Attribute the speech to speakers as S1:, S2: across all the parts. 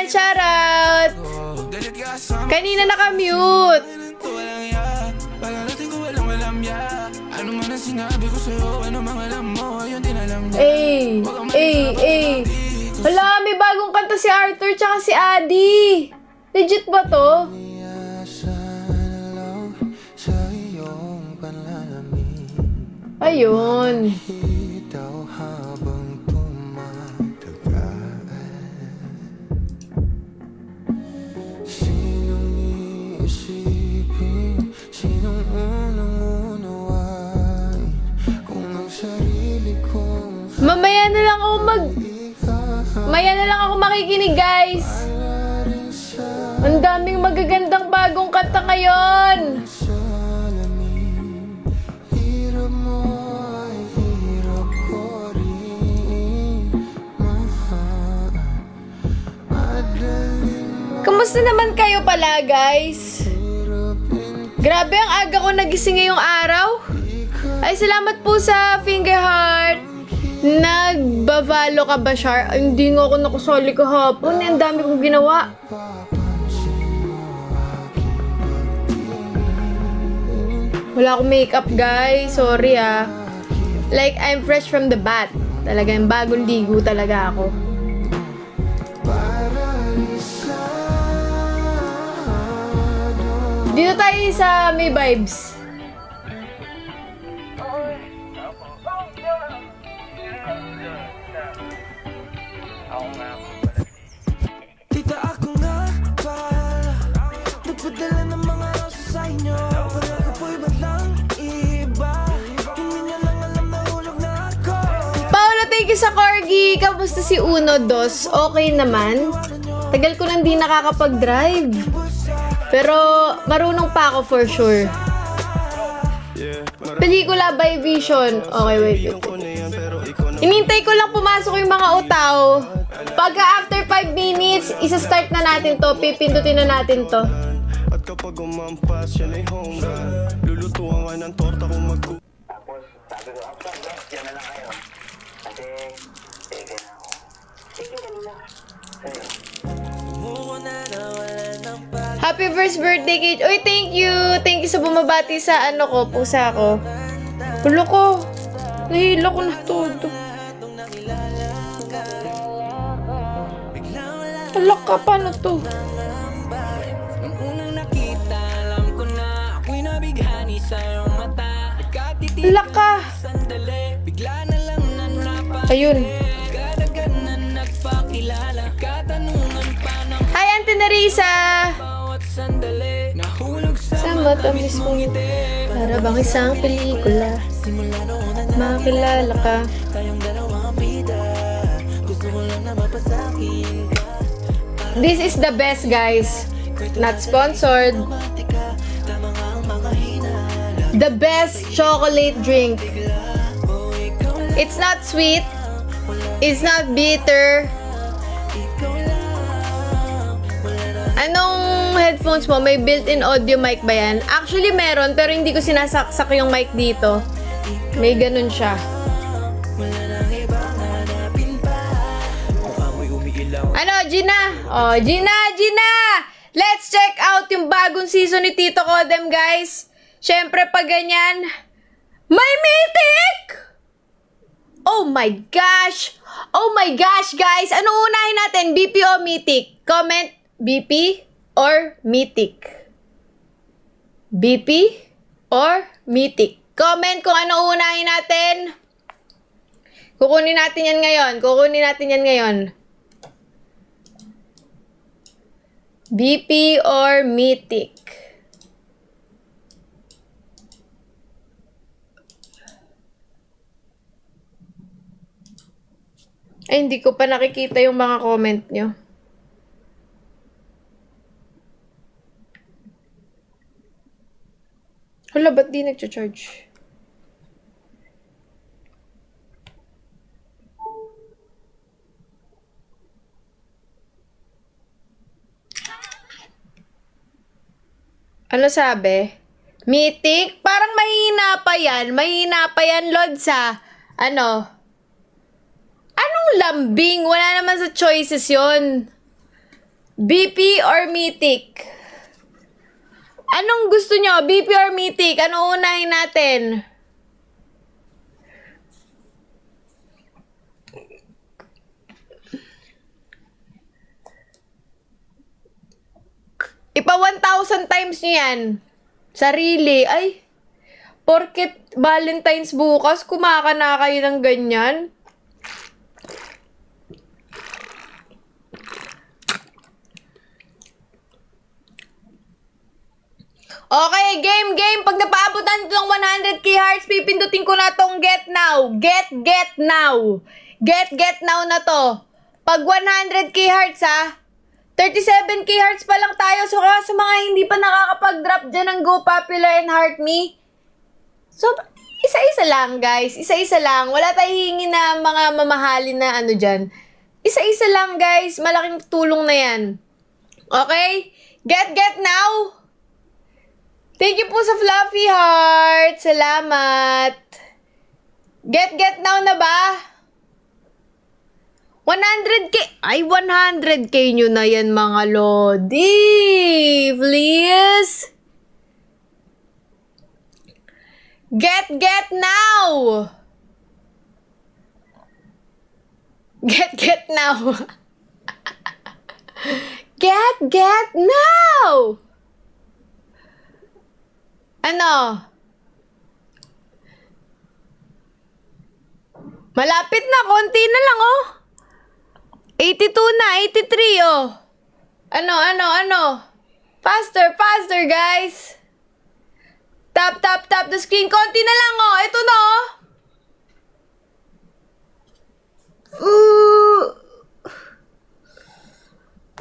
S1: Ayan, shoutout! Kanina naka-mute. Hala, may bagong kanta si Arthur tsaka si Adi. Legit ba to? Ayun. Mamaya na lang ako makikinig, guys. Ang daming magagandang bagong kanta ngayon. Kamusta naman kayo pala, guys? Grabe, ang aga ko nagising ngayong araw. Ay, salamat po sa finger heart. Nagbavalo ka ba, Char? Ay, hindi nga ako nakusali kahapon. Ang dami kong ginawa. Wala akong makeup, guys. Sorry, ah. Like, I'm fresh from the bath. Talagang bagong ligo talaga ako. Dito tayo sa May Vibes.
S2: Tita, ako nga pala nagpadala ng mga rasa sa inyo. Wala ka po'y ba't lang iba? Hindi niya lang alam na hulog na ako.
S1: Paolo, thank you sa corgi. Kamusta si Uno Dos? Okay naman. Tagal ko nang di nakakapag-drive. Pero marunong pa ako for sure. Pelikula by Vision. Okay, wait. Inintay ko lang pumasok yung mga utaw. Pagka after 5 minutes, isa-start na natin to. Pipindutin na natin to.
S2: At kapag umampas, yan ay home run. Lulutuan ka ng torta kung mag-
S3: Tapos, sabi ko, yan na lang kayo. Kasi, sige na ako. Sige kanina.
S1: Happy first birthday, Kate. Uy, thank you. Thank you sa bumabati sa ano ko, pusa ko. Hulo ko. Nahila ko na todo. Hala ka, paano to?
S2: Nung unang nakita, alam ko na ako'y nabighani sa iyong mata.
S1: Hala ka.
S2: Sandali, bigla na lang na
S1: Ayun.
S2: napagadagan na nagpakilala. Katanungan pa ng
S1: Hi, Auntie Narisa.
S2: bawat sandali. Nahulog sa
S1: Sa mata mismo. Para bang isang pelikula. Makilala ka.
S2: tayong dalawang bida. Gusto ko lang na mapasakin ka.
S1: This is the best, guys. Not sponsored. The best chocolate drink. It's not sweet. It's not bitter. Anong headphones mo? May built-in audio mic ba yan? Actually, meron. Pero hindi ko sinasaksak yung mic dito. May ganun siya. Ano, Gina? Oh, Gina! Let's check out yung bagong season ni Tito Kodem, guys. Siyempre, pag ganyan, may mythic! Oh my gosh! Oh my gosh, guys! Ano unahin natin? BP o mythic? Comment, BP or mythic? BP or mythic? Comment kung ano unahin natin. Kukunin natin yan ngayon. BP or mythic? Ay, hindi ko pa nakikita yung mga comment nyo. Hala, ba't di nagcha-charge? Ano sabi? Mythic? Parang mahina pa yan. Lods, ha? Anong lambing? Wala naman sa choices yon. BP or Mythic? Anong gusto nyo? BP or Mythic? Ano unahin natin? Ipa 1,000 times nyo yan. Sarili. Ay, porket Valentine's bukas, kumaka na kayo ng ganyan. Okay, game. Pag napaabutan ito ng 100k hearts, pipindutin ko na tong get now. Get now. Get now na to. Pag 100k hearts ha, 37k hearts pa lang tayo. So, sa mga hindi pa nakakapag-drop dyan ng Go Popular and Heart Me, so, isa-isa lang, guys. Isa-isa lang. Wala tayong hingi na mga mamahalin na ano dyan. Isa-isa lang, guys. Malaking tulong na yan. Okay? Get now. Thank you po sa Fluffy Heart. Salamat. Get now na ba? 100k. Ay, 100k nyo na yan, mga lodi. Please. Get now. Get now. Get now. Ano? Malapit na, konti na lang, oh. 82 na, 83, oh. Ano? Faster, guys. Tap the screen. Konti na lang, oh. Ito na, oh.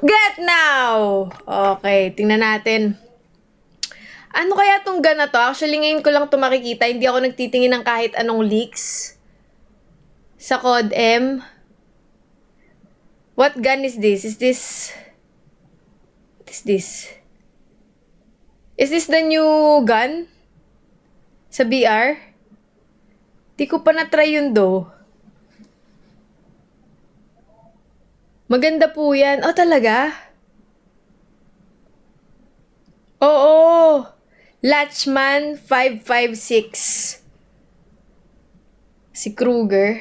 S1: Get now. Okay, tingnan natin. Ano kaya tong gun na to? Actually, ngayon ko lang to makikita. Hindi ako nagtitingin ng kahit anong leaks sa COD M. What gun is this? What is this? Is this the new gun? Sa BR? Di ko pa na-try yun do. Maganda po yan. Oh, talaga? Oo. Latchman 556. Si Kruger.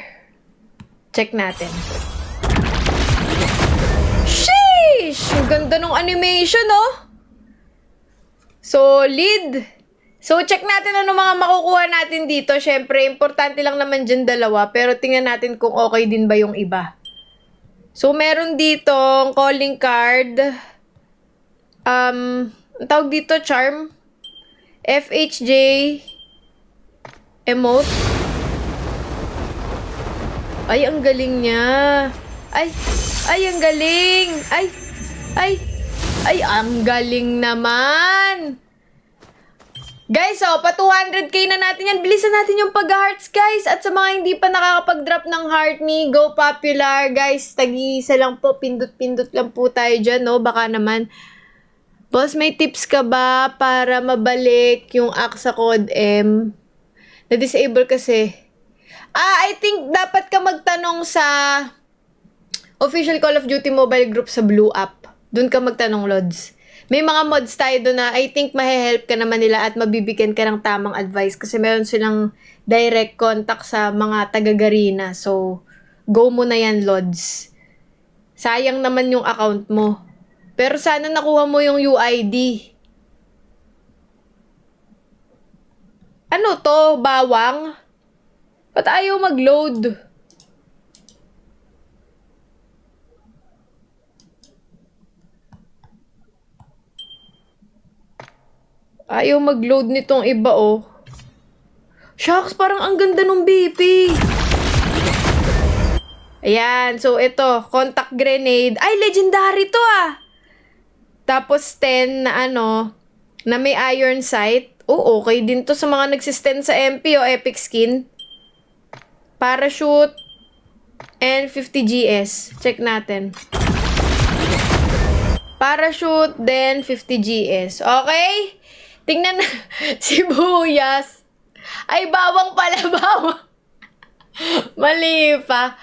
S1: Check natin. Sheesh! Ang ganda ng animation, oh. Solid. So, check natin ano mga makukuha natin dito. Syempre, importante lang naman dyan dalawa. Pero tingnan natin kung okay din ba yung iba. So, meron dito calling card. Ang tawag dito, charm. FHJ emote. Ay, ang galing niya. Ay, ang galing. Ay, ang galing naman. Guys, pa 200k na natin yan. Bilisan natin yung pag-hearts, guys. At sa mga hindi pa nakakapag-drop ng Heart Me, Go Popular, guys, tag-iisa lang po. Pindot-pindot lang po tayo dyan, no? Baka naman. Boss, may tips ka ba para mabalik yung axe sa COD M? Na-disable kasi. I think dapat ka magtanong sa official Call of Duty mobile group sa Blue App. Doon ka magtanong, Lods. May mga mods tayo doon na I think mahe-help ka naman nila at mabibigyan ka ng tamang advice kasi meron silang direct contact sa mga taga-Garena. So, go mo na yan, Lods. Sayang naman yung account mo. Pero sana nakuha mo yung UID. Ano to? Bawang? Ba't ayaw mag-load? Ayaw mag-load nitong iba, oh. Shucks, parang ang ganda ng BP. Ayan, so ito, contact grenade. Ay, legendary to, ah. Tapos 10 na na may iron sight. Oh, okay din to sa mga nagsistend sa MP o epic skin. Parachute and 50 GS. Check natin. Parachute, then 50 GS. Okay? Tingnan na. Sibuyas. Ay, bawang pala, bawang. Mali pa.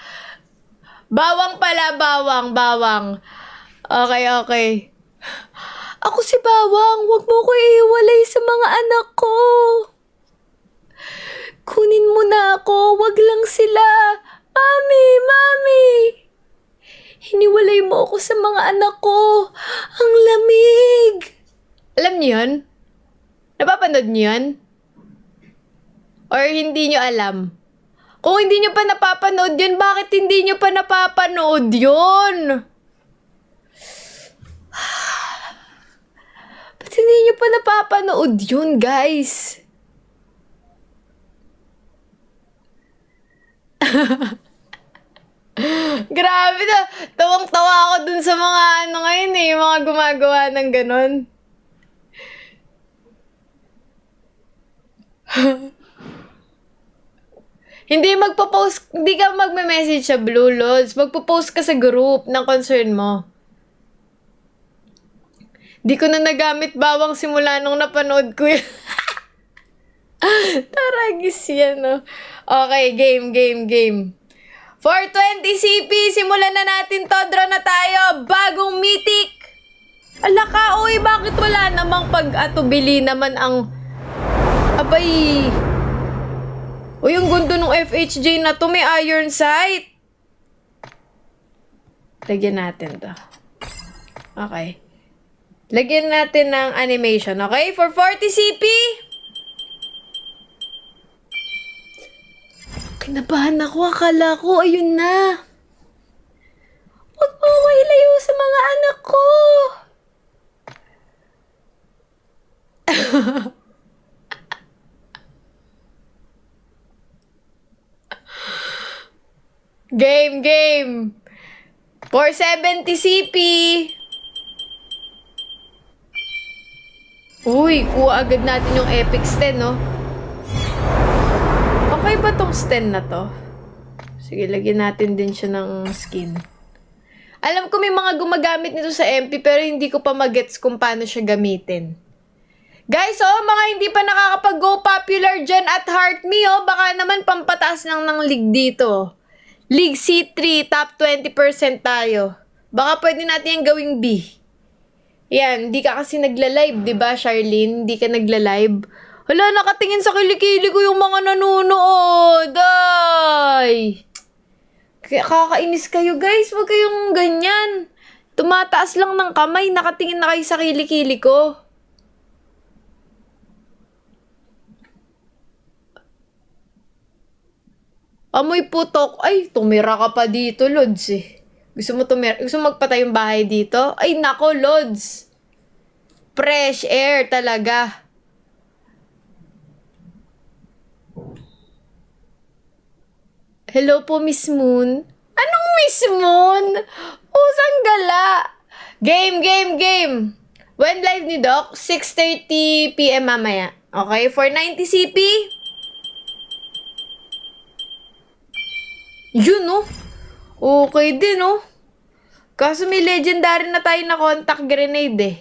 S1: Bawang pala, bawang. Okay, okay. Ako si Bawang, wag mo ko iiwalay sa mga anak ko. Kunin mo na ako, wag lang sila. Mami, mami. Hiniwalay mo ako sa mga anak ko. Ang lamig. Alam niyo yun? Napapanood niyo yun? Or hindi niyo alam? Kung hindi niyo pa napapanood yun, bakit hindi niyo pa napapanood yun? Ba't hindi niyo pa napapanood yun, guys? Grabe na. Tawang-tawa ako dun sa mga ano ngayon eh, yung mga gumagawa ng ganon. Hindi ka magme-message sa Blue Lods. Magpo-post ka sa group ng concern mo. Di ko na nagamit Bawang simula nung napanood ko yun. Taragis yan, no? Okay, game. 420 CP, simulan na natin to. Draw na tayo. Bagong mythic. Ala ka, oy, bakit wala namang pag-atubili naman ang... Abay... Uy, ang gundo ng FHJ na to, may iron sight. Lagyan natin to. Okay. Lagyan natin ng animation, okay? For 40 CP. Kinabahan ako, akala ko, ayun na. Huwag mo ko ilayo sa mga anak ko. Game. 470 CP. Uy, kuha agad natin yung epic sten, no? Okay ba tong sten na to? Sige, lagyan natin din siya ng skin. Alam ko may mga gumagamit nito sa MP pero hindi ko pa magets kung paano siya gamitin. Guys, mga hindi pa nakakapag-go popular dyan at heart me, baka naman pampataas lang ng league dito. League C3, top 20% tayo. Baka pwede natin yung gawing B. Yan, hindi ka kasi nagla-live, di ba, Charlene? Hindi ka nagla-live. Hala, nakatingin sa kilikili ko yung mga nanonood. Ay! Kakainis kayo, guys. Huwag kayong ganyan. Tumataas lang ng kamay, nakatingin na kayo sa kilikili ko. Amoy putok. Ay, tumira ka pa dito, Lods eh. Gusto mo magpatay yung bahay dito? Ay, nako, Lods. Fresh air talaga. Hello po, Miss Moon. Anong Miss Moon? Usang gala. Game. When live ni Doc? 6:30 PM mamaya. Okay, for 90 CP. Yun, no? Okay din, no? Kaso may legendary na tayo na contact grenade, eh.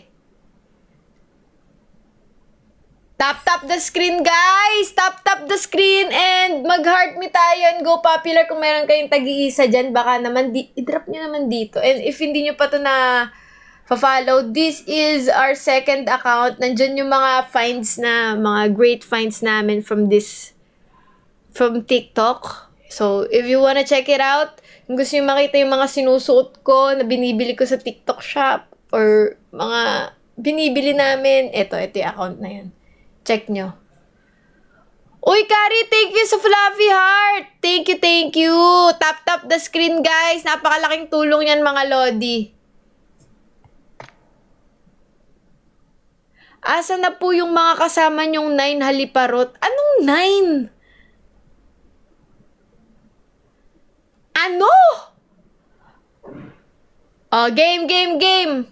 S1: Tap the screen, guys! Tap the screen and mag-heart me tayo and go popular kung meron kayong tag-iisa dyan. Baka naman, i-drop nyo naman dito. And if hindi nyo pa to na follow, this is our second account. Nandyan yung mga finds na, mga great finds namin from TikTok. So, if you wanna check it out, kung gusto nyo makita yung mga sinusuot ko na binibili ko sa TikTok shop or mga binibili namin, ito yung account na yun. Check nyo. Uy, Kari, thank you sa fluffy heart. Thank you. Tap the screen, guys. Napakalaking tulong yan, mga Lodi. Asa na po yung mga kasama nyong 9 haliparot? Anong 9? Ano? Oh, game.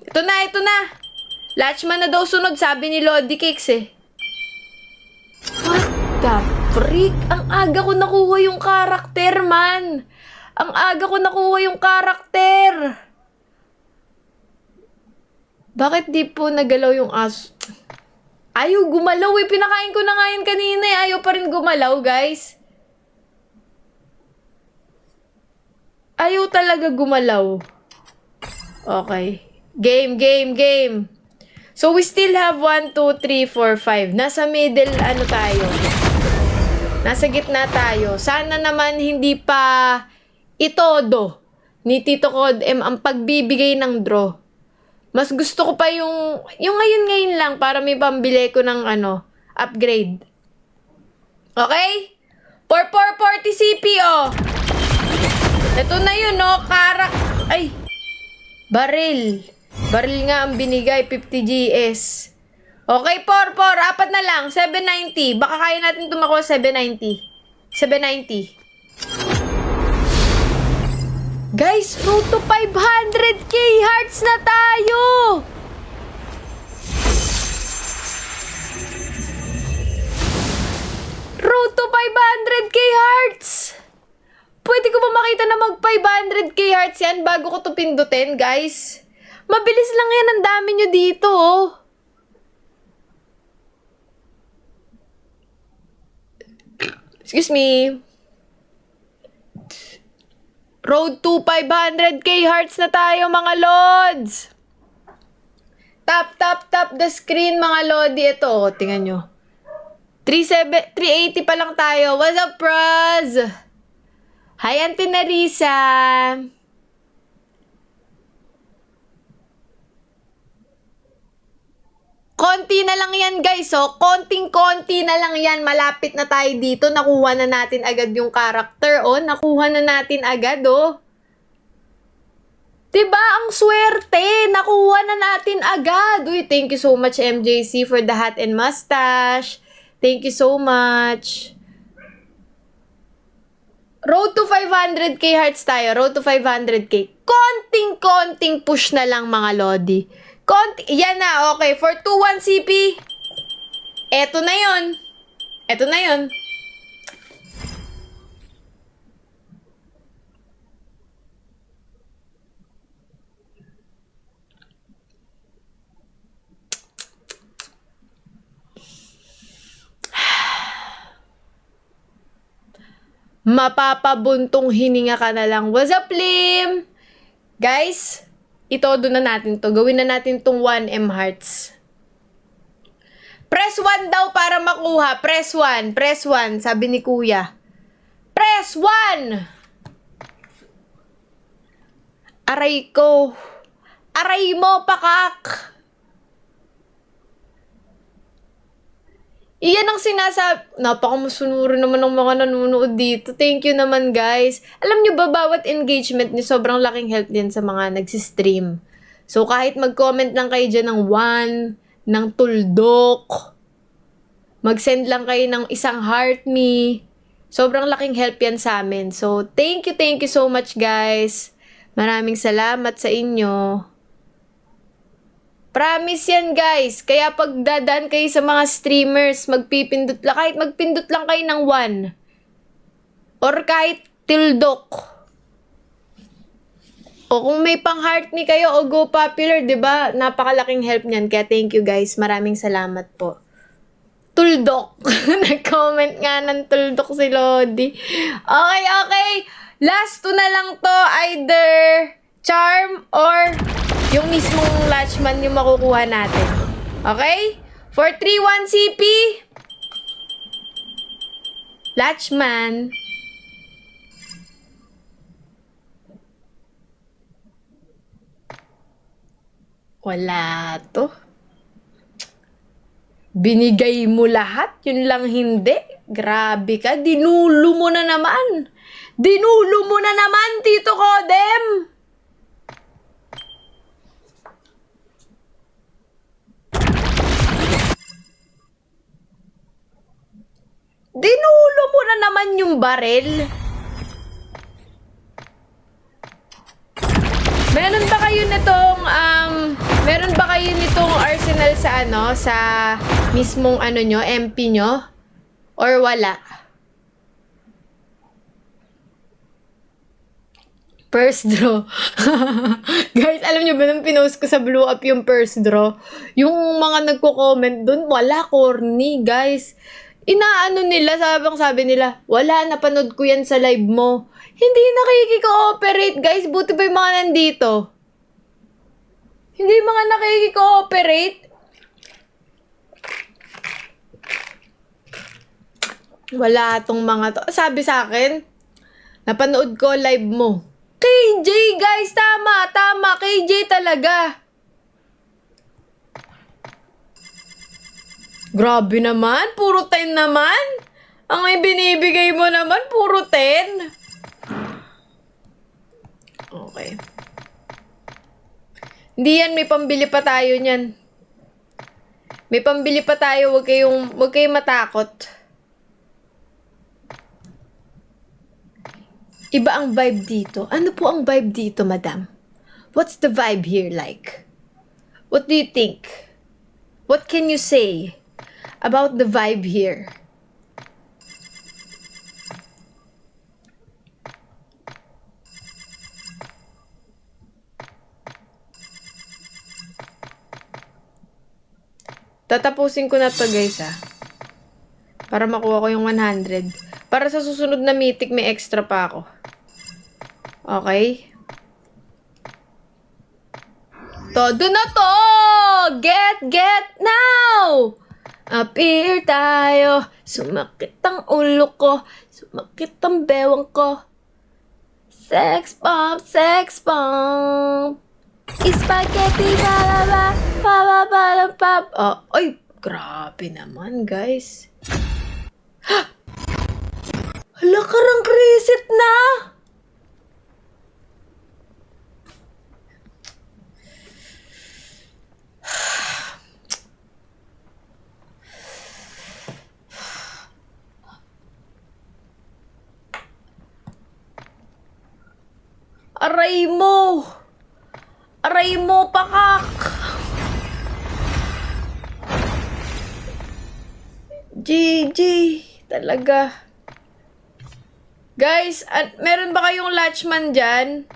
S1: Ito na. Latchman na daw sunod, sabi ni Lodi Cakes eh. What the freak? Ang aga ko nakuha yung karakter, man. Ang aga ko nakuha yung karakter. Bakit di po nagalaw yung aso? Ayaw gumalaw eh. Pinakain ko na nga yun kanina eh. Ayaw pa rin gumalaw, guys. Ayaw talaga gumalaw. Okay. Game, game, game. So, we still have 1, 2, 3, 4, 5. Nasa middle, ano tayo? Nasa gitna tayo. Sana naman hindi pa itodo ni Tito Cod M ang pagbibigay ng draw. Mas gusto ko pa yung ngayon lang para may pambili ko ng upgrade. Okay? 4440 CP, oh. Ito na yun, no? Ay. Baril. Baril nga ang binigay, 50 GS. Okay, 4, apat na lang, 790. Baka kaya natin tumakuha 790. 790. Guys, road to 500k hearts na tayo! Road to 500k hearts! Pwede ko ba makita na mag 500k hearts yan bago ko to pindutin, guys? Mabilis lang yan, ang dami nyo dito, oh. Excuse me. Road to 500k hearts na tayo, mga lods. Tap the screen, mga lodi. Ito, oh, tingnan nyo. 380 pa lang tayo. What's up, pros? Hi, Auntie Narisa. Konti na lang yan, guys, oh. Konting-konti na lang yan. Malapit na tayo dito. Nakuha na natin agad yung character, oh. Nakuha na natin agad, oh. Diba? Ang swerte. Nakuha na natin agad. Uy, thank you so much, MJC, for the hat and mustache. Thank you so much. Road to 500k hearts tayo. Road to 500k. Konting-konting push na lang, mga lodi. Yan na, okay. For 2-1 CP, eto na yun. Eto na yun. Mapapabuntong hininga ka na lang. What's up, Lim? Guys, itodo na natin to. Gawin na natin tong 1M hearts. Press 1 daw para makuha. Press 1. Press 1. Sabi ni Kuya. Press 1! Aray ko. Aray mo, pakak. Iyan ang sinasabi. Napakamusunuri naman ng mga nanonood dito. Thank you naman, guys. Alam nyo ba, bawat engagement niyo sobrang laking help din sa mga nagsistream. So, kahit mag-comment lang kayo dyan ng 1, ng tuldok, mag-send lang kayo ng isang heart me, sobrang laking help yan sa amin. So, thank you so much, guys. Maraming salamat sa inyo. Promise yan, guys. Kaya pag dadaan kayo sa mga streamers, magpipindot lang. Kahit magpindot lang kayo ng 1. Or kahit tildok. O kung may pang heart me kayo o go popular, 'di ba? Napakalaking help niyan. Kaya thank you, guys. Maraming salamat po. Tuldok. Nag-comment nga ng tuldok si Lodi. Okay. Last 2 na lang to. Either charm or yung mismong Latchman yung makukuha natin. Okay? For 3-1 CP, Latchman. Wala to. Binigay mo lahat, yun lang hindi. Grabe ka, dinulo mo na naman. Dinulo mo na naman, Tito Codem. Dinulo mo na naman yung baril. Meron ba kayo nitong arsenal sa mismong nyo, MP nyo? Or wala? First draw. Guys, alam nyo ba nung pinost ko sa Blue Up yung first draw? Yung mga nagko-comment dun, wala, corny, guys. Inaano nila, sabi nila, wala, napanood ko yan sa live mo. Hindi nakikiko-operate, guys. Buti ba yung mga nandito? Hindi mga nakikikooperate. Wala tong mga to. Sabi sa akin, napanood ko live mo. KJ, guys, tama, KJ talaga. Grabe naman, puro 10 naman. Ang may binibigay mo naman, puro 10. Okay. Hindi yan, may pambili pa tayo niyan. May pambili pa tayo, wag kayong matakot. Iba ang vibe dito. Ano po ang vibe dito, madam? What's the vibe here like? What do you think? What can you say about the vibe here? Tatapusin ko na to, guys, para makuha ko yung 100. Para sa susunod na mythic, may extra pa ako. Okay? Todo na to! Get now! Appear tayo. Sumakit ang ulo ko. Sumakit ang bewang ko. Sex bomb. Spaghetti pop. Oh, ay, grabe naman, guys. Hala, karang reset na. Aray mo, pakak! GG, talaga. Guys, meron ba kayong Latchman dyan?